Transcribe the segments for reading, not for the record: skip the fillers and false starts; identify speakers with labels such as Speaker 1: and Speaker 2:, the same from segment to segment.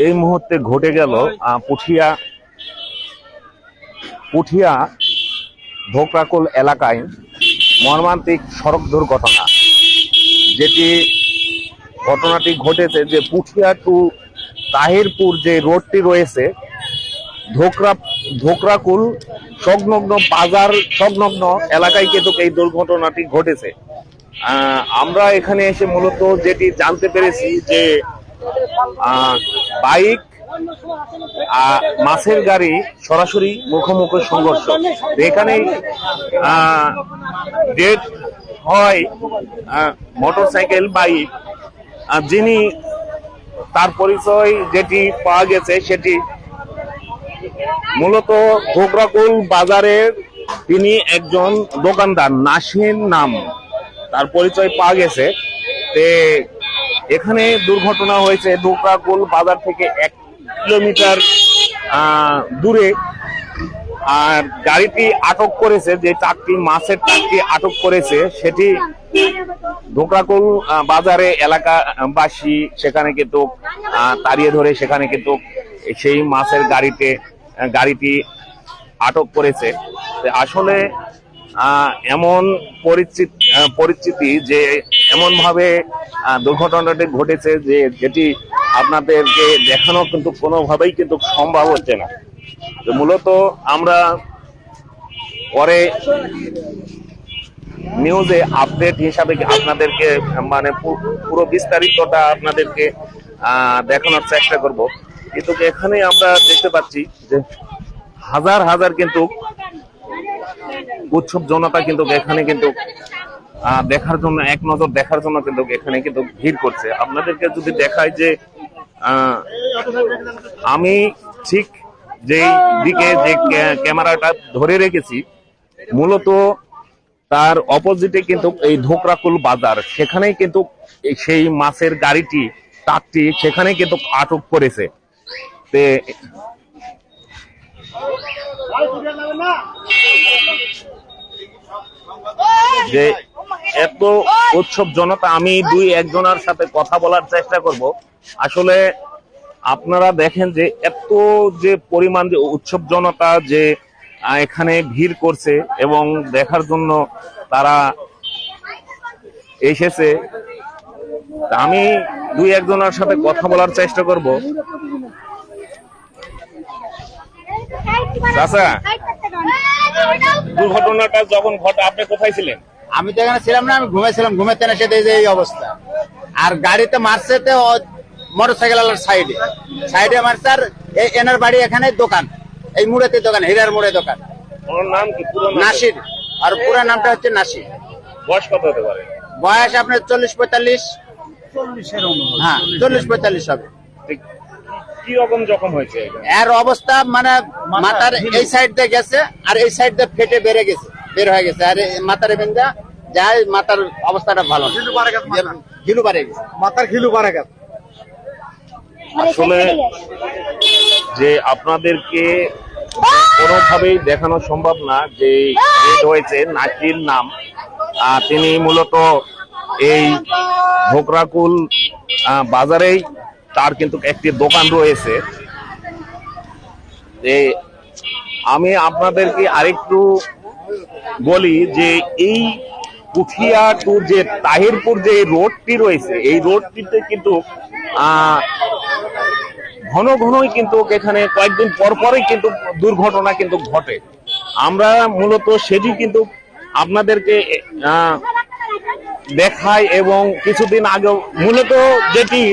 Speaker 1: এই মুহূর্তে ঘটে গেল পুঠিয়া পুঠিয়া ধোকরাকুল এলাকায় মর্মান্তিক সড়ক দুর্ঘটনা। যেটি ঘটনাটি ঘটেছে যে পুঠিয়া টু তাহিরপুর যে রোডটি রয়েছে ধোকরাকুল সংলগ্ন বাজার সংলগ্ন এলাকায় কিন্তু এই দুর্ঘটনাটি ঘটেছে। আমরা এখানে এসে মূলত যেটি জানতে পেরেছি যে বাইক মাছের গাড়ি সরাসরি মুখোমুখি সংঘর্ষ। এখানে ডেথ হয় মোটরসাইকেল বাইক, যিনি তার পরিচয় যেটি পাওয়া গেছে সেটি মূলত ধোকরাকুল বাজারের তিনি একজন দোকানদার, নাসির নাম তার পরিচয় পাওয়া গেছে। এখানে দুর্ঘটনা হয়েছে ধোকরাকুল বাজার থেকে 1 কিলোমিটার দূরে। আর গাড়িটি আটক করেছে, যে ট্রাকটি মাছের ট্রাকটি আটক করেছে সেটি ধোকরাকুল বাজারে এলাকাবাসী সেখানে কিন্তু তাড়িয়ে ধরে সেখানে কিন্তু সেই মাছের গাড়িটি আটক করেছে। আসলে এমন পরিস্থিতি যে এমন ভাবে দুর্ঘটনাটি ঘটেছে যে যেটি আপনাদেরকে দেখানো কিন্তু কোনোভাবেই কিন্তু সম্ভব হচ্ছে না। মূলত আমরা পরে নিউজে আপডেট হিসাবে আপনাদেরকে মানে পুরো বিস্তারিতটা আপনাদেরকে দেখানোর চেষ্টা করব। কিন্তু এখানে আমরা দেখতে পাচ্ছি যে হাজার হাজার কিন্তু উৎসব জনতা কিন্তু এখানে কিন্তু দেখার জন্য, এক নজর দেখার জন্য কিন্তু এখানে কিন্তু ভিড় করছে। আপনাদেরকে যদি দেখায় যে আমি ঠিক যেই দিকে যে ক্যামেরাটা ধরে রেখেছি মূলত তার অপোজিটে কিন্তু এই ধোকরাকুল বাজার, সেখানেই কিন্তু সেই মাছের গাড়িটি ট্রাকটি সেখানে কিন্তু আটক করেছে। যে এত উৎসব জনতা, আমি 2-1 জনের সাথে কথা বলার চেষ্টা করব। আসলে আপনারা দেখেন যে এত যে পরিমাণ যে উৎসব জনতা যে এখানে ভিড় করছে এবং দেখার জন্য তারা এসেছে। আমি 2-1 জনের সাথে কথা বলার চেষ্টা করব। চাচা, দুর্ঘটনাটা যখন ঘটে আপনি কোথায় ছিলেন?
Speaker 2: আমি তো এখানে ছিলাম না, আমি ঘুমেছিলাম। ঘুমেতে না সেটা এই অবস্থা। আর গাড়িতে মারছে মোটরসাইকেল সাইডে মারছে। আর এনার বাড়ি এখানে দোকান, এই মুড়েতে দোকান, হীরার মোড়ে দোকান।
Speaker 1: ওর নাম কি?
Speaker 2: নাসির। আর পুরো নামটা হচ্ছে নাসির।
Speaker 1: বয়স কত হতে পারে?
Speaker 2: বয়স আপনার 40-45। হ্যাঁ, 40-45 হবে।
Speaker 1: কি রকম জখম হয়েছে?
Speaker 2: এর অবস্থা মানে মাথার এই সাইড দিয়ে গেছে আর এই সাইড দিয়ে ফেটে বের হয়ে গেছে। আর মাথার বিন্দা যায়, মাথার অবস্থাটা ভালো, ঘিলু বাড়ে গেছে, মাথার ঘিলু বাড়ে গেছে।
Speaker 1: আসলে যে আপনাদেরকে কোনোভাবেই দেখানো সম্ভব না যে হয়েছে নাসির নাম। তিনি মূলত এই ধোকরাকুল বাজারেই তার কিন্তু একটি দোকান রয়েছে। আমি আপনাদেরকে আরেকটু বলি যে এই পুঠিয়া টু যে তাহিরপুর যে রোডটি রয়েছে, এই রোডটিতে কিন্তু ঘন ঘনই কিন্তু এখানে কয়েকদিন পর পরই কিন্তু দুর্ঘটনা কিন্তু ঘটে। আমরা মূলত সেটি কিন্তু আপনাদেরকে দেখাই। এবং কিছুদিন আগে মূলত যেটি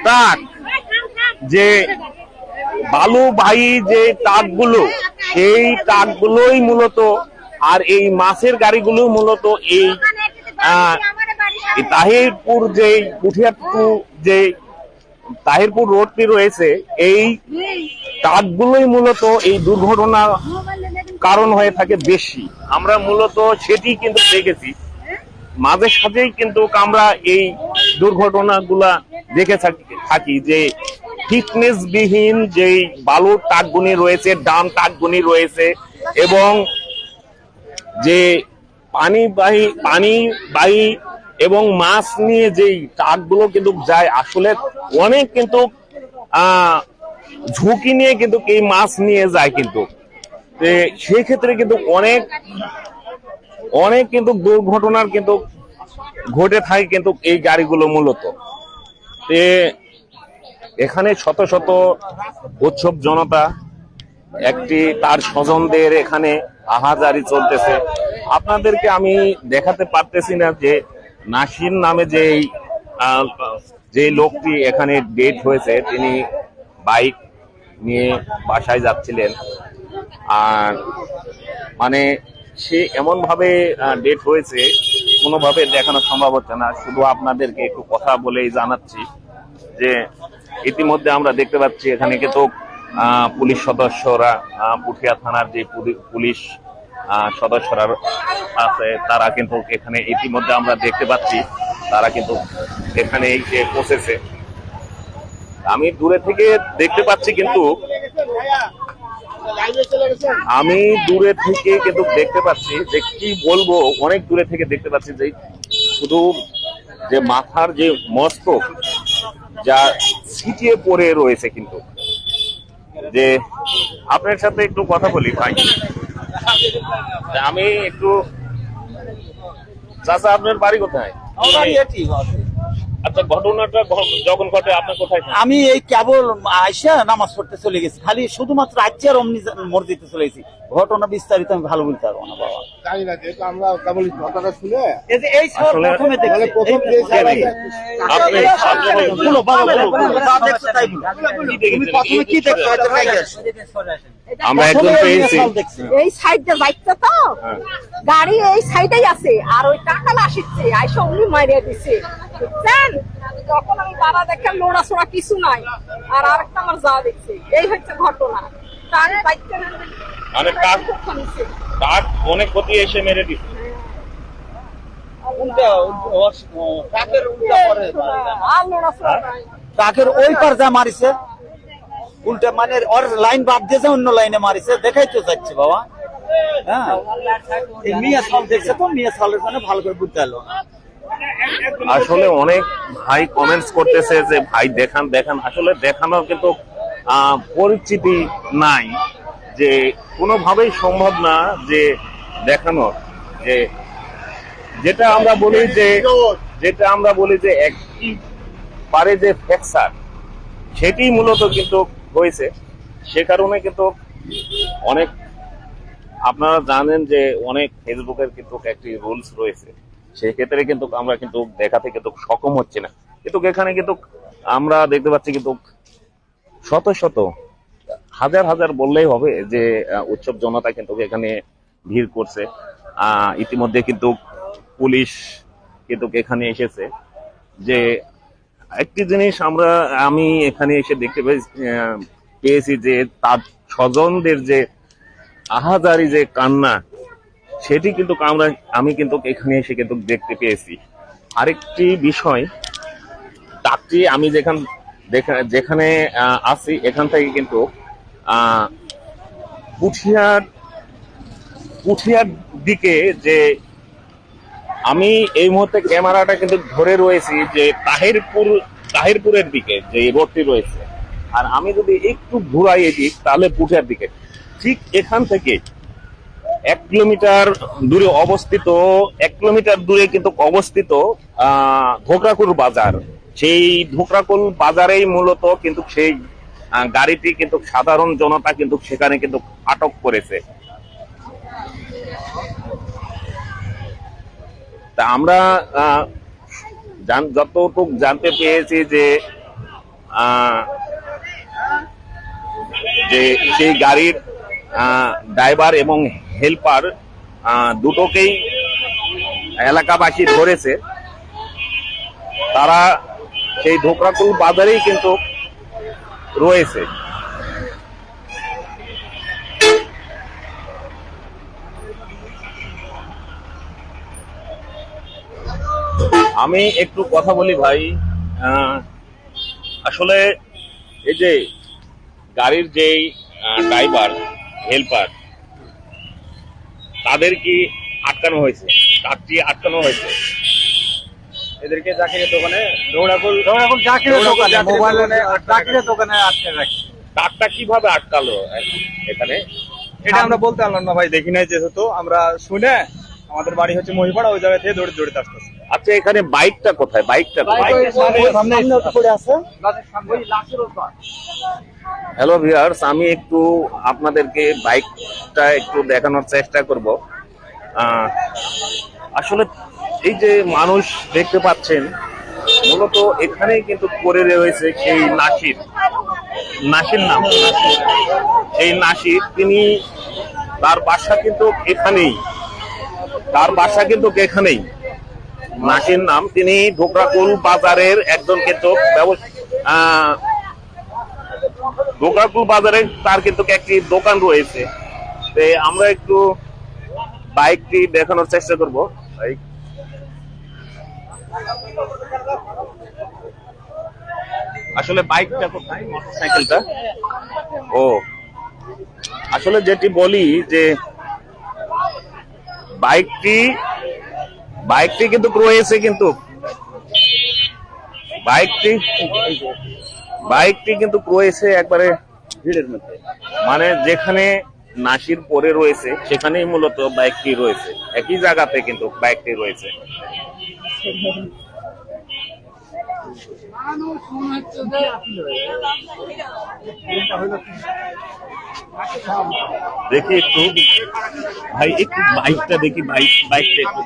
Speaker 1: ট্রাক, যে বালুবাহী যে ট্রাকগুলো, সেই ট্রাকগুলোই মূলত, আর এই মাছের গাড়িগুলো মূলত এই তাহিরপুর যে পুঠিয়া টু যে তাহিরপুর রোডটি রয়েছে, এই ট্রাকগুলোই মূলত এই দুর্ঘটনার কারণ হয়ে থাকে বেশি। আমরা মূলত সেটি কিন্তু দেখেছি, মাঝে সাঝেই কিন্তু আমরা এই দুর্ঘটনাগুলা দেখে থাকি যে ফিটনেস বিহীন যে বালুর ট্রাকগুনি রয়েছে, ডাম ট্রাকগুনি রয়েছে, এবং যে পানিবাহী এবং মাছ নিয়ে যেই ট্রাকগুলো কিন্তু যায়, আসলে অনেক কিন্তু ঝুঁকি নিয়ে কিন্তু এই মাছ নিয়ে যায় কিন্তু। সেই ক্ষেত্রে কিন্তু অনেক অনেক কিন্তু দুর্ঘটনার কিন্তু ঘটে থাকে কিন্তু এই গাড়িগুলো মূলত। এখানে শত শত উৎসব জনতা, একটি তার স্বজনদের এখানে আহাজারি চলতেছে। আপনাদেরকে আমি দেখাতে পারতেছি না যে নাসির নামে যে লোকটি এখানে ডেট হয়েছে, তিনি বাইক নিয়ে বাসায় যাচ্ছিলেন। আর মানে সে এমন ভাবে ডেট হয়েছে, কোনোভাবে দেখানো সম্ভব হচ্ছে না। শুধু আপনাদেরকে একটু কথা বলেই জানাচ্ছি যে ইতিমধ্যে আমরা দেখতে পাচ্ছি এখানে কিন্তু পুলিশ সদস্যরা, পুঠিয়া থানার যে পুলিশ সদস্যরা আছে, তারা কিন্তু এখানে ইতিমধ্যে আমরা দেখতে পাচ্ছি তারা কিন্তু এখানে এসে পৌঁছেছে। আমি দূরে থেকে দেখতে পাচ্ছি কিন্তু দেখতে পাচ্ছি যে কি বলবো, অনেক দূরে থেকে দেখতে পাচ্ছি যে শুধু যে মাথার যে মস্তক যা ছিটিয়ে পড়ে রয়েছে কিন্তু। যে আপনার সাথে একটু কথা বলি ভাই, আমি একটু, চাচা আপনার বাড়ি কোথায়? আচ্ছা, ঘটনাটা যখন ঘটে আপনার কোথায়?
Speaker 3: আমি এই কেবল আইসা নামাজ পড়তে চলে গেছি, খালি শুধুমাত্র আজকে আর অমনি মসজিদে চলে গেছি। ঘটনা বিস্তারিত আমি ভালো বলতে পারবো না বাবা,
Speaker 2: জানি না, যেহেতু আমরা কেবল ঘটনা শুনে
Speaker 3: এই প্রথমে দেখছি।
Speaker 2: প্রথম যে
Speaker 3: কি দেখছো?
Speaker 1: আমরা একজন পেয়েছি
Speaker 4: এই সাইডে যাইতে তো গাড়ি এই সাইডেই আছে, আর ওই টাকা আসছে আইসা উনি মারিয়া দিছে, বুঝছেন? যখন আমি দাঁড়া দেখে লোড়া ছোড়া কিছু নাই, আর আরেকটা আমার যা দেখছে। এই হচ্ছে ঘটনা। তার বাইকটা
Speaker 1: মানে কাক অনেক ক্ষতি এসে মেরে দিচ্ছে।
Speaker 4: আর লোড়া ছোড়া নাই।
Speaker 3: কাকের ওই পার যা মারিছে উল্টা, মানে ওর লাইন বাদ দিয়েছে, অন্য লাইনে মারিছে, দেখাই তো যাচ্ছে বাবা। হ্যাঁ, এই মিয়া সাল দেখছে তো, মিয়া সালের জন্য ভালো করে বুঝতে পারলো না।
Speaker 1: আসলে অনেক ভাই কমেন্টস করতেছে যে ভাই দেখান দেখান, আসলে দেখানোর কিন্তু পরিচিতি নাই, যে কোনোভাবেই সম্ভব না যে দেখানো। যে যেটা আমরা বলি যে একই পারে যে ফ্র্যাকচার, সেটি মূলত কিন্তু হয়েছে। সে কারণে কিন্তু অনেক, আপনারা জানেন যে অনেক ফেসবুকের কিন্তু একটি রুলস রয়েছে, সেক্ষেত্রে কিন্তু আমরা কিন্তু দেখাতে কিন্তু সক্ষম হচ্ছে না। কিন্তু এখানে কিন্তু আমরা দেখতে পাচ্ছি কিন্তু শত শত, হাজার হাজার বললেই হবে যে উৎসব জনতা কিন্তু এখানে ভিড় করছে। ইতিমধ্যে কিন্তু পুলিশ কিন্তু এখানে এসেছে। যে একটি জিনিস আমি এখানে এসে দেখতে পেয়েছি যে তার স্বজনদের যে আহাজারি যে কান্না, সেটি কিন্তু আমি কিন্তু এখানে এসে কিন্তু দেখতে পেয়েছি। আরেকটি বিষয়, ডাকটি আমি যেখানে আছি এখান থেকে কিন্তু পুঠিয়ার দিকে, যে আমি এই মুহূর্তে ক্যামেরাটা কিন্তু ধরে রয়েছি যে তাহিরপুরের দিকে যে রোডটি রয়েছে, আর আমি যদি একটু ঘুরাই এদিক তাহলে পুঠিয়ার দিকে। ঠিক এখান থেকে 1 কিলোমিটার দূরে অবস্থিত, 1 কিলোমিটার দূরে কিন্তু অবস্থিত ধোকরাকুল বাজার। সেই ধোকরাকুল বাজারেই মূলত কিন্তু সেই গাড়িটি কিন্তু সাধারণ জনতা কিন্তু সেখানে কিন্তু আটক করেছে। তা আমরা যতটুকু জানতে পেরেছি যে সেই গাড়ির ড্রাইভার এবং হেল্পার দুটোকেই এলাকাবাসী ধরেছে। তারা সেই ধোকরাকুল বাজারেই কিন্তু রয়েছে। আমি একটু কথা বলি ভাই, আসলে এই যে গাড়ির যেই ড্রাইভার হেল্পার, তাদের কি আটকানো হয়েছে, ট্রাকটি আটকানো হয়েছে।
Speaker 5: এদেরকে জাকিরের দোকানে দৌড়াকুল
Speaker 3: জাকিরের দোকানে মোবাইল
Speaker 5: জাকিরের
Speaker 3: জাকিরের দোকানে আটকে রাখি।
Speaker 1: ট্রাকটা কিভাবে আটকালো এখানে?
Speaker 5: এটা আমরা বলতে পারলাম না ভাই, দেখি নাই যেহেতু আমরা শুনে আমাদের বাড়ি হচ্ছে মহিপাড়া, ওই জায়গা থেকে দৌড়ে দৌড়ে আসতেছে।
Speaker 1: আচ্ছা, এখানে বাইকটা কোথায়? বাইকটা কোথায়?
Speaker 3: সামনে পড়ে আছে।
Speaker 1: হ্যালো ভিউয়ার্স, আমি একটু আপনাদেরকে বাইকটা একটু দেখানোর চেষ্টা করব। আসলে এই যে মানুষ দেখতে পাচ্ছেন, মূলত এখানেই কিন্তু পড়ে রয়েছে সেই নাসির নাম, সেই নাসির। তিনি, তার বাসা কিন্তু এখানেই, নাসির নাম। তিনি ঢোকরাকুল বাজারের একজন কিন্তু ঢোকরাকুল বাজারে তার কিন্তু একটি দোকান রয়েছে। আমরা একটু বাইকটি দেখানোর চেষ্টা করব। আসলে বাইকটা কোথায়, মোটরসাইকেলটা? ও, আসলে যেটি বলি যে বাইকটি কিন্তু রয়েছে, কিন্তু বাইকটি কিন্তু রয়েছে একবারে ভিড়ের মধ্যে, মানে যেখানে নাসির পরে রয়েছে সেখানেই মূলত বাইকটি রয়েছে, একই জায়গাতে কিন্তু বাইকটি রয়েছে। দেখি একটু ভাই, একটু বাইকটা দেখি, বাইকটা একটু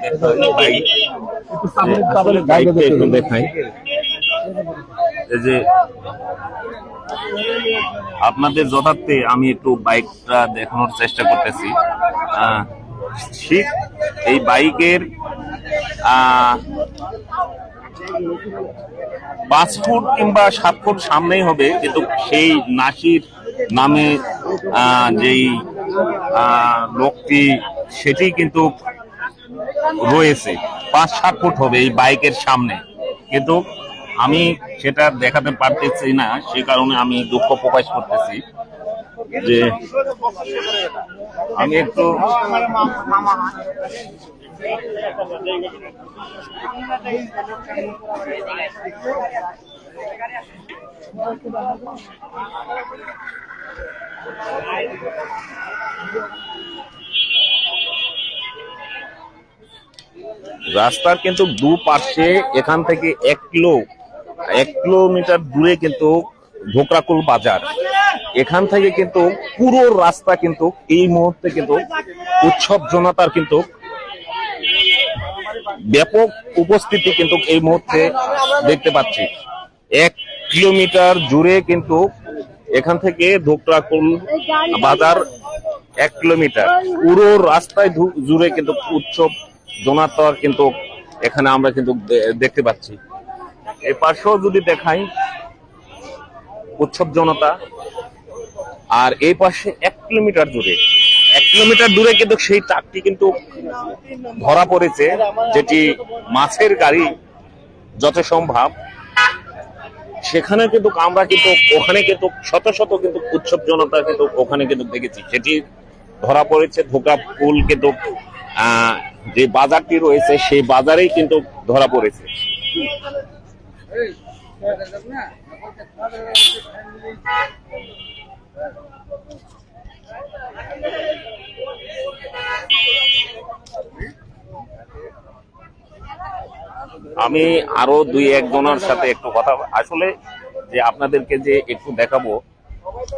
Speaker 1: বাইকটা একটু দেখাই। এই যে আপনাদের যথার্থে আমি একটু বাইকটা দেখানোর চেষ্টা করতেছি। ঠিক এই বাইকের 5 ফুট কিংবা 7 ফুট সামনেই হবে, কিন্তু সেই নাসির নামে যেই লোকটি, সেটি কিন্তু রয়েছে 5-7 ফুট হবে এই বাইকের সামনে, কিন্তু আমি সেটা দেখাতে পারতেছি না। সে কারণে আমি দুঃখ প্রকাশ করতেছি যে আমি একটু রাস্তার কিন্তু দুপাশে এখান থেকে 1 কিলোমিটার দূরে কিন্তু ঢোকরাকুল বাজার। এখান থেকে কিন্তু পুরো রাস্তা কিন্তু এই মুহূর্তে কিন্তু উৎসব জনতার কিন্তু ব্যাপক উপস্থিতি কিন্তু এই মুহূর্তে দেখতে পাচ্ছি। 1 কিলোমিটার জুড়ে কিন্তু এখান থেকে ঢোকরাকুল বাজার 1 কিলোমিটার পুরো রাস্তায় জুড়ে কিন্তু উৎসব জনতার কিন্তু এখানে আমরা কিন্তু দেখতে পাচ্ছি। এই পাশেও যদি দেখাই উৎসব জনতা, আর এই পাশে 1 কিলোমিটার দূরে কিন্তু সেই ট্রাকটি কিন্তু ধরা পড়েছে, যেটি মাছের গাড়ি যত সম্ভব। সেখানে কিন্তু আমরা কিন্তু ওখানে কিন্তু শত শত কিন্তু উৎসব জনতা কিন্তু ওখানে কিন্তু দেখেছি, সেটি ধরা পড়েছে। ঢোকরাকুল কিন্তু যে বাজারটি রয়েছে সেই বাজারেই কিন্তু ধরা পড়েছে। আমি আরো 2-1 জনের সাথে একটু কথা, আসলে যে আপনাদেরকে যে একটু দেখাবো,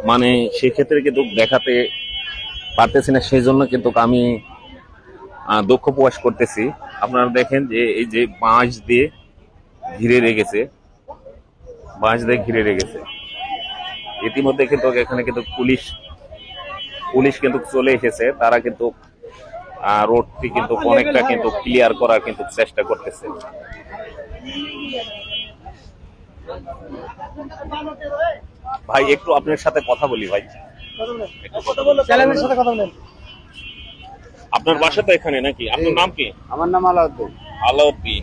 Speaker 1: মানে সেক্ষেত্রে কিন্তু দেখাতে পারতেছি না, সেই জন্য কিন্তু আমি দুঃখ প্রকাশ করতেছি। আপনারা দেখেন যে এই যে বাঁশ দিয়ে ঘিরে রেখেছে, ইতিমধ্যে কিন্তু এখানে কিন্তু পুলিশ কিন্তু চলে এসেছে। তারা কিন্তু রোডটি কিন্তু অনেকটা কিন্তু ক্লিয়ার করার কিন্তু চেষ্টা করতেছে। ভাই একটু আপনার সাথে কথা বলি ভাই, একটু কথা বলি। আপনার বাসা তো এখানে নাকি? আপনার নাম কি?
Speaker 2: আমার নাম
Speaker 1: আলাউদ্দিন।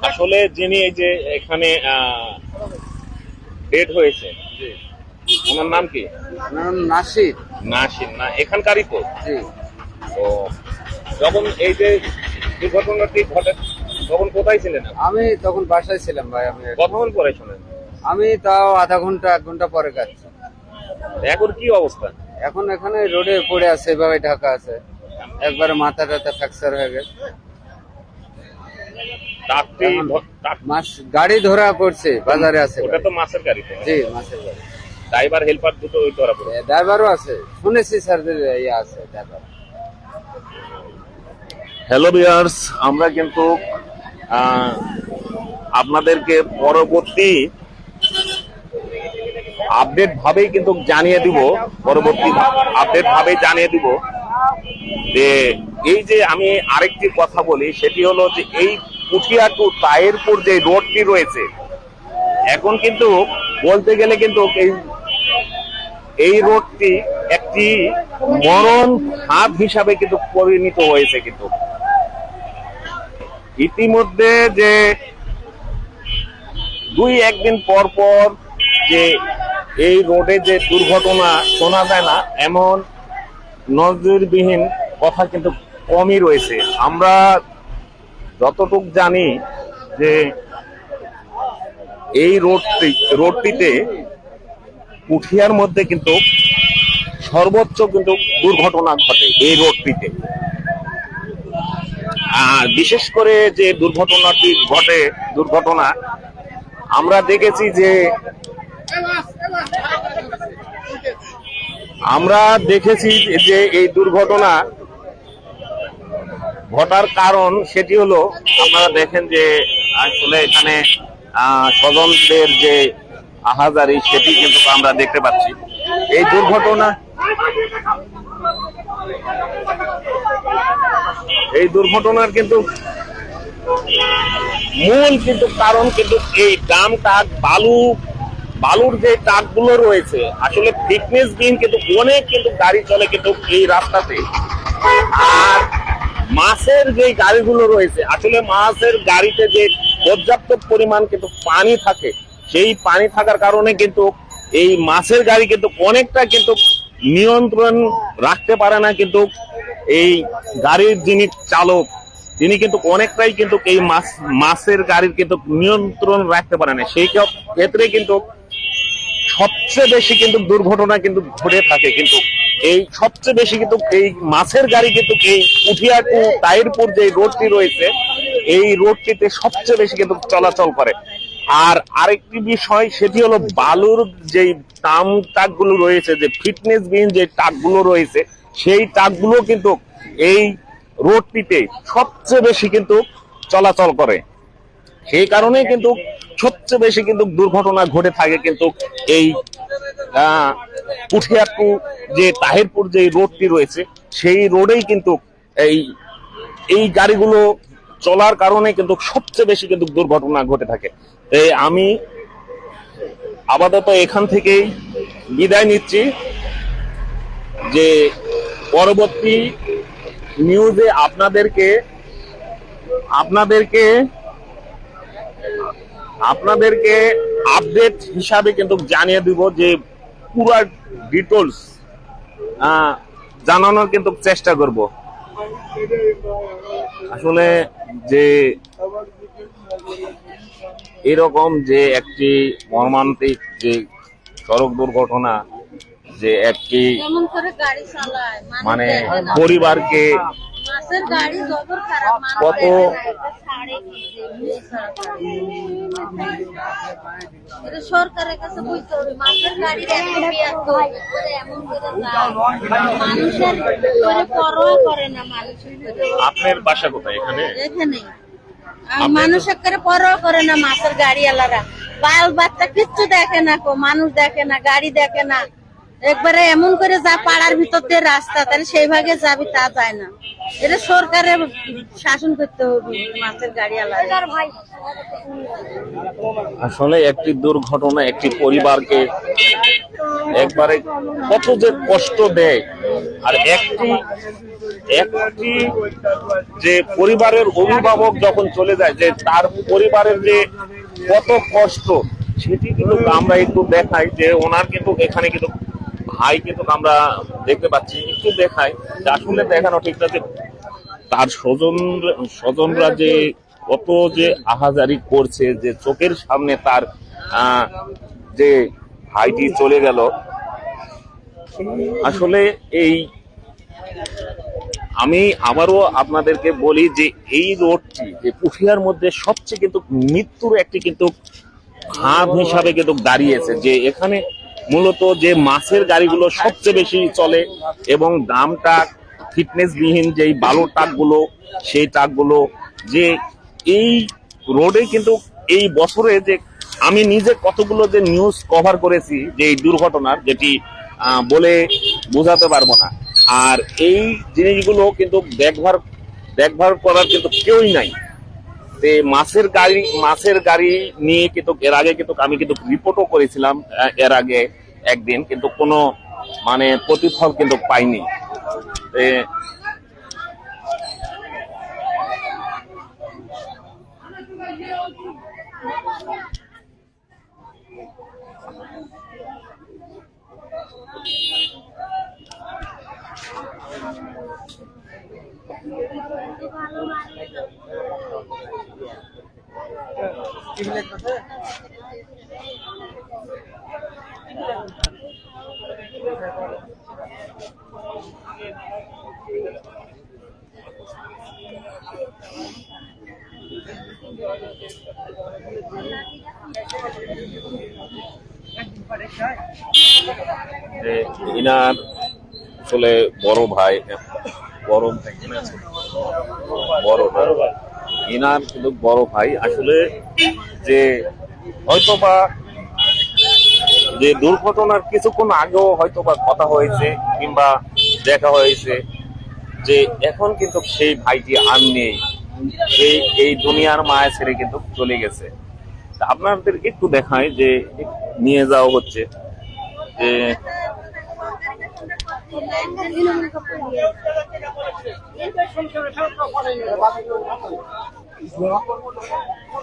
Speaker 1: আসলে যিনি এই যে এখানে ডেড হয়েছে, ওনার নাম কি?
Speaker 2: নাসির।
Speaker 1: না, এখানকারই তো। তো যখন এই যে দুর্ঘটনাটি ঘটে তখন কোথায় ছিলেন আপনি?
Speaker 6: আমি তখন বাসায় ছিলাম ভাই।
Speaker 1: কতক্ষণ পরে শোনেন?
Speaker 6: আমি তাও আধা ঘন্টা 1 ঘন্টা পরে কাটছি।
Speaker 1: এখন কি অবস্থা?
Speaker 6: এখন এখানে রোডে পড়ে আছে, এভাবে ঢাকা আছে, একবারে মাথা টাথা ফ্র্যাকচার হয়ে গেছে। মাছ গাড়ি ধরা পড়ছে, বাজারে আছে।
Speaker 1: ওটা তো মাছের গাড়ি তো।
Speaker 6: জি, মাছের গাড়ি।
Speaker 1: ড্রাইভার হেল্পার দুটো ওই ধরা পড়ে।
Speaker 6: ড্রাইভারও আছে, শুনেছি স্যার ইয়ে আছে ড্রাইভার।
Speaker 1: হ্যালো ভিউয়ার্স, আমরা কিন্তু আপনাদেরকে পরবর্তী আপডেট ভাবেই কিন্তু জানিয়ে দিব, যে এই যে আমি আরেকটি কথা বলি, সেটি হলো যে এই পুঠিয়া টু তাহিরপুর যে রোডটি রয়েছে, এখন কিন্তু বলতে গেলে কিন্তু এই রোডটি একটি মরণ ফাঁদ হিসাবে কিন্তু পরিণত হয়েছে। কিন্তু ইতিমধ্যে যে 2-1 দিন পর পর যে এই রোডে যে দুর্ঘটনা শোনা যায় না, এমন নজিরবিহীন কথা কিন্তু কমই রয়েছে। আমরা যতটুক জানি যে এই রোডটিতে পুঠিয়ার মধ্যে কিন্তু সর্বোচ্চ কিন্তু দুর্ঘটনা ঘটে এই রোডটিতে। আর বিশেষ করে যে দুর্ঘটনা আমরা দেখেছি যে এই দুর্ঘটনা ঘটার কারণ সেটি হলো, আপনারা দেখেন যে আসলে এখানে স্বজনদের যে আহাজারি সেটি কিন্তু আমরা দেখতে পাচ্ছি। এই দুর্ঘটনার কিন্তু মূল কিন্তু কারণ কিন্তু এই ডাম ট্রাক বালুর যে ট্রাকগুলো রয়েছে, আসলে ফিটনেস বিহীন কিন্তু অনেক কিন্তু গাড়ি চলে কিন্তু এই রাস্তাতে। আর মাছের যে গাড়িগুলো রয়েছে, আসলে মাছের গাড়িতে যে পর্যাপ্ত পরিমাণ কিন্তু পানি থাকে, সেই পানি থাকার কারণে কিন্তু এই মাছের গাড়ি কিন্তু অনেকটা কিন্তু নিয়ন্ত্রণ রাখতে পারে না। কিন্তু এই গাড়ির যিনি চালক, তিনি কিন্তু অনেকটাই কিন্তু এই মাছের গাড়ির কিন্তু নিয়ন্ত্রণ রাখতে পারে না। সেই ক্ষেত্রে কিন্তু সবচেয়ে বেশি কিন্তু দুর্ঘটনা কিন্তু ঘটে থাকে। কিন্তু এই সবচেয়ে বেশি কিন্তু এই মাছের গাড়ি কিন্তু এই পুঠিয়া টু তাহিরপুর যে রোডটি রয়েছে, এই রোডটিতে সবচেয়ে বেশি কিন্তু চলাচল করে। আর আরেকটি বিষয়, সেটি হলো বালুর যে ট্রাকগুলো রয়েছে, যে ফিটনেস বিহীন যে ট্রাকগুলো রয়েছে, সেই ট্রাকগুলো কিন্তু এই রোডটিতে সবচেয়ে বেশি কিন্তু চলাচল করে। সেই কারণে কিন্তু সবচেয়ে বেশি কিন্তু দুর্ঘটনা ঘটে থাকে কিন্তু এই পুঠিয়া টু যে তাহিরপুর যে রোডটি রয়েছে, সেই রোডেই কিন্তু এই গাড়িগুলো চলার কারণে কিন্তু সবচেয়ে বেশি কিন্তু দুর্ঘটনা ঘটে থাকে। আমি আপাতত এখান থেকেই বিদায় নিচ্ছি, যে পরবর্তী নিউজে আপনাদেরকে আপডেট হিসাবে কিন্তু জানিয়ে দিব, যে পুরো ডিটেলস জানানোর কিন্তু চেষ্টা করব। আসলে যে এরকম যে একটি মর্মান্তিক যে সড়ক দুর্ঘটনা, যে একটি মানে পরিবারকে কত
Speaker 7: সরকারের কাছে বুঝতে হবে, মাছের গাড়ির মানুষের পরোয়া করে না।
Speaker 1: আপনার বাসা কোথায়? এখানে
Speaker 7: মানুষ একেবারে পরোয়া করে না মাছের গাড়িওয়ালারা। বাল বাচ্চা কিচ্ছু দেখে না, মানুষ দেখে না, গাড়ি দেখে না। একবারে এমন করে যা পাড়ার ভিতর দিয়ে রাস্তা, তাহলে সেই ভাগে যাবি, তা যায় না। এটা সরকারের শাসন করতে হবে মাছের গাড়িওয়ালারা।
Speaker 1: আসলে একটি দুর্ঘটনা একটি পরিবারকে একবারে কত যে কষ্ট দেয়। আর একটি যে পরিবারের অভিভাবক যখন চলে যায়, যে তার পরিবারের যে কত কষ্ট, সেটি কিন্তু আমরা একটু দেখাই। যে ওনার কিন্তু এখানে কিন্তু ভাই কিন্তু আমরা দেখতে পাচ্ছি, একটু দেখাই, আসলে দেখানো ঠিক না, যে তার স্বজনরা যে কত যে আহাজারি করছে, যে চোখের সামনে তার যে ভাইটি চলে গেল। আসলে আমি আবারও আপনাদেরকে বলি যে এই রোডটি যে পুঠিয়ার মধ্যে সবচেয়ে কিন্তু মৃত্যুর একটি কিন্তু হাব হিসাবে কিন্তু দাঁড়িয়েছে, যে এখানে মূলত যে মাছের গাড়িগুলো সবচেয়ে বেশি চলে এবং দাম ট্রাক, ফিটনেস বিহীন যেই বালু ট্রাকগুলো, সেই ট্রাকগুলো, যে এই রোডে কিন্তু এই বছরে যে আমি নিজে কতগুলো যে নিউজ কভার করেছি যে এই দুর্ঘটনার, যেটি বলে বোঝাতে পারবো না। আর এই জিনিসগুলো কিন্তু দেখভাল করার কিন্তু কেউই নাই। মাছের গাড়ি নিয়ে কিন্তু এর আগে কিন্তু আমি কিন্তু রিপোর্টও করেছিলাম এর আগে একদিন, কিন্তু কোনো মানে প্রতিফল কিন্তু পাইনি। যে ইনার আসলে বড় ভাই, ইনার কিন্তু বড় ভাই আসলে যে হয়তোবা যে দুর্ঘটনার কিছুক্ষণ আগেও হয়তোবা কথা হয়েছে কিংবা দেখা হয়েছে, যে এখন কিন্তু সেই ভাইটি আর নেই, এই দুনিয়ার মায়া ছেড়ে কিন্তু চলে গেছে। আপনাদের একটু দেখায় যে নিয়ে যাওয়া হচ্ছে, যে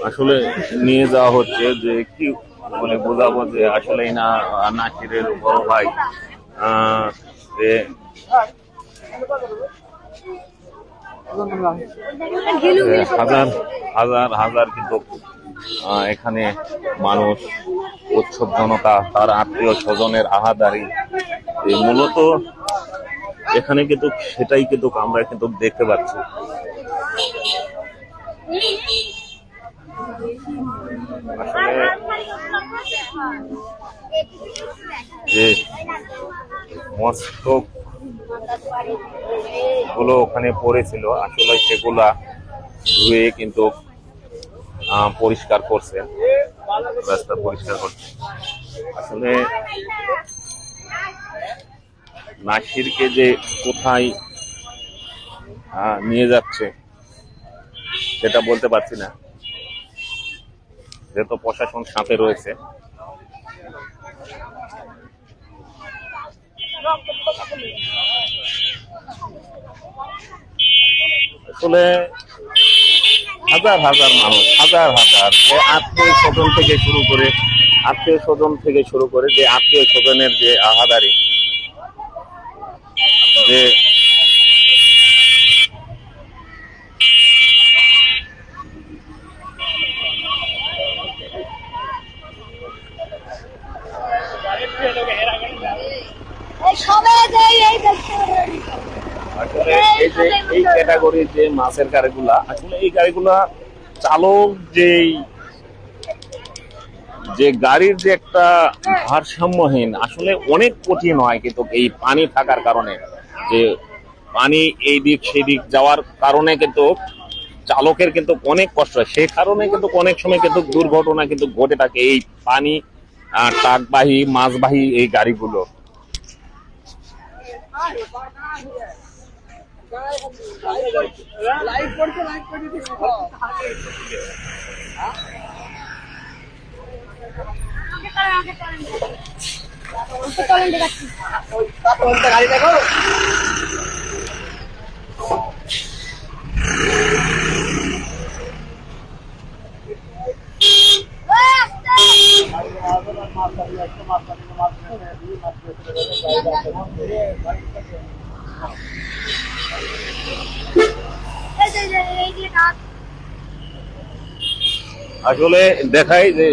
Speaker 1: আসলে নিয়ে যাওয়া হচ্ছে, যে কি বলে বোঝাবো, যে আসলে না নাসিরের বড় ভাই যে হাজার কিন্তু এখানে মানুষ, উৎসব জনতা, তার আত্মীয় স্বজনের আহাদারি, মূলত এখানে কিন্তু সেটাই কিন্তু আমরা কিন্তু দেখতে পাচ্ছি। আসলে যে মস্তক গুলো ওখানে পড়েছিল, আসলে সেগুলা ধুয়ে কিন্তু পরিষ্কার করছে, রাস্তা পরিষ্কার করছে। আসলে নাসিরকে যে কোথায় নিয়ে যাচ্ছে সেটা বলতে পারছি না, যেহেতু প্রশাসন সাথে রয়েছে। আসলে হাজার মানুষ, হাজার আত্মীয় স্বজন থেকে শুরু করে যে আত্মীয় স্বজনের যে আহাদারি, যে আসলে এই ক্যাটাগরির যে মাছের গাড়িগুলা, আসলে এই গাড়িগুলা চালক যে গাড়ির যে একটা ভারসাম্যহীন, আসলে অনেক কঠিন হয় কিন্তু এই পানি থাকার কারণে, যে পানি এই দিক সেই দিক যাওয়ার কারণে কিন্তু চালকের কিন্তু অনেক কষ্ট হয়। সেই কারণে কিন্তু অনেক সময় কিন্তু দুর্ঘটনা কিন্তু ঘটে থাকে এই পানি ট্রাকবাহী মাছবাহী এই গাড়িগুলো।
Speaker 2: গাড়ি দেখো
Speaker 1: আসলে দেখায় যে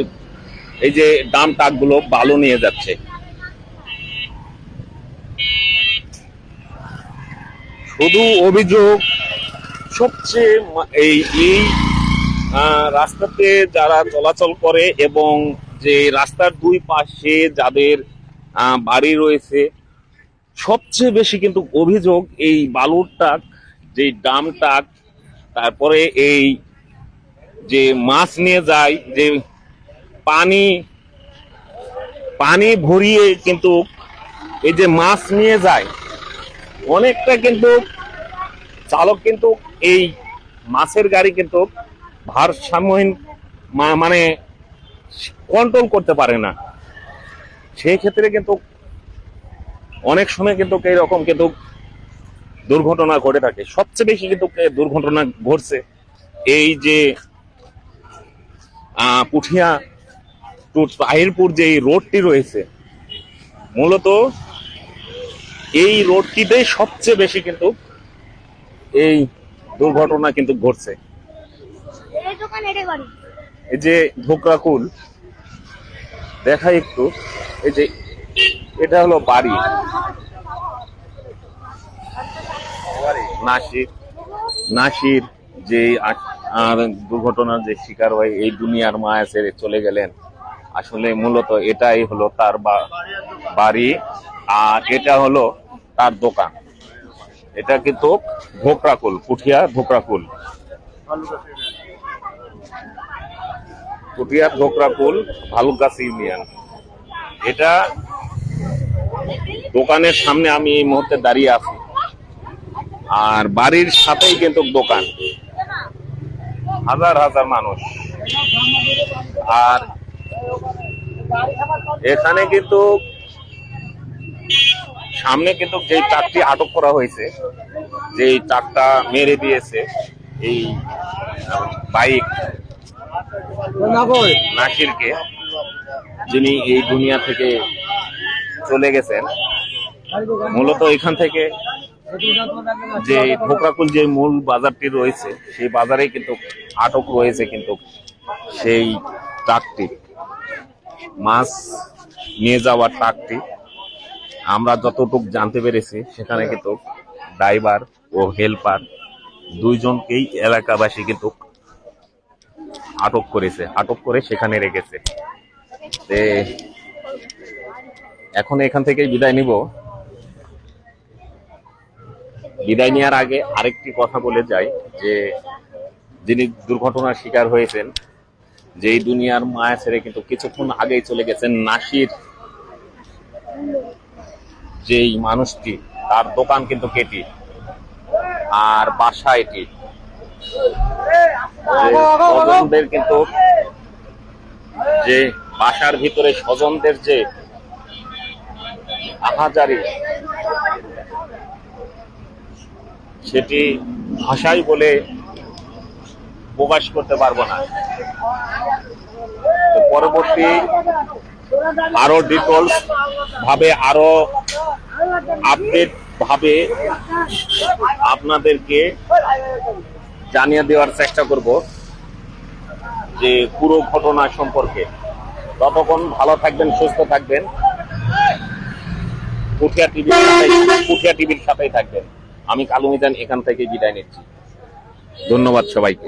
Speaker 1: এই যে ডাম ট্রাক গুলো বালু নিয়ে যাচ্ছে, শুধু অভিযোগ সবচেয়ে এই রাস্তাতে যারা চলাচল করে এবং যে রাস্তার দুই পাশে যাদের বাড়ি রয়েছে, সবচেয়ে বেশি কিন্তু অভিযোগ এই বালুর ট্রাক, যে ডাম ট্রাক, তারপরে এই যে মাছ নিয়ে যায়, যে পানি ভরিয়ে কিন্তু এই যে মাছ নিয়ে যায়, অনেকটা কিন্তু চালক কিন্তু এই মাছের গাড়ি কিন্তু ভারসাম্যহীন মানে কন্ট্রোল করতে পারে না। সেই ক্ষেত্রে কিন্তু অনেক সময় কিন্তু এইরকম কিন্তু দুর্ঘটনা ঘটে থাকে। সবচেয়ে বেশি কিন্তু দুর্ঘটনা ঘটছে এই যে পুঠিয়া টু তাহিরপুর যে রোডটি রয়েছে, মূলত এই রোডটিতেই সবচেয়ে বেশি কিন্তু এই দুর্ঘটনা কিন্তু ঘটছে। এই যে ধোকরাকুল দেখাই একটু, এই যে এটা হলো বাড়ি নাসির যে দুর্ঘটনার যে শিকার হয়, এই দুনিয়ার মায়া ছেড়ে চলে গেলেন। আসলে মূলত এটাই হলো তার বাড়ি, আর এটা হলো তার দোকান। এটা কিন্তু ধোকরাকুল, পুঠিয়া ধোকরাকুল, পুঠিয়া ধোকরাকুল ভালুকগাছি ইউনিয়ন। এটা দোকানের সামনে আমি এই মুহূর্তে দাঁড়িয়ে আছি, আর বাড়ির সাথেই কিন্তু দোকান, হাজার হাজার মানুষ। আর এখানে কিন্তু সামনে কিন্তু যে ট্রাকটি আটক করা হয়েছে, যে ট্রাকটা মেরে দিয়েছে এই বাইক নাসিরকে, যিনি এই দুনিয়া থেকে চলে গেছেন, মূলত এখান থেকে যে ধোকরাকুল যে মূল বাজারটি রয়েছে, সেই বাজারে কিন্তু আটক রয়েছে কিন্তু সেই ট্রাকটি, মাছ নিয়ে যাওয়ার ট্রাকটি। আমরা যতটুকু জানতে পেরেছি, সেখানে কিন্তু ড্রাইভার ও হেল্পার দুইজনকেই এলাকাবাসী কিন্তু আটক করেছে, আটক করে সেখানে রেখেছে। এখন এখান থেকেই বিদায় নিব। বিদায় নেওয়ার আগে আরেকটি কথা বলে যাই, যে যিনি দুর্ঘটনার শিকার হয়েছেন, যেই দুনিয়ার মায়া ছেড়ে কিন্তু কিছুক্ষণ আগেই চলে গেছেন নাসির, যেই মানুষটি, তার দোকান কিন্তু কেটি, আর বাসা এটি। স্বজনদের কিন্তু যে বাসার ভিতরে স্বজনদের যে আহাজারি, সেটি ভাষায় বলে প্রকাশ করতে পারবো না। পরবর্তী আরো ডিটেলস ভাবে, আরো আপডেট ভাবে আপনাদেরকে জানিয়ে দেওয়ার চেষ্টা করব যে পুরো ঘটনা সম্পর্কে। ততক্ষণ ভালো থাকবেন, সুস্থ থাকবেন, পুঠিয়া টিভির সাথেই থাকবেন। আমি কালু মিজান এখান থেকে বিদায় নিচ্ছি। ধন্যবাদ সবাইকে।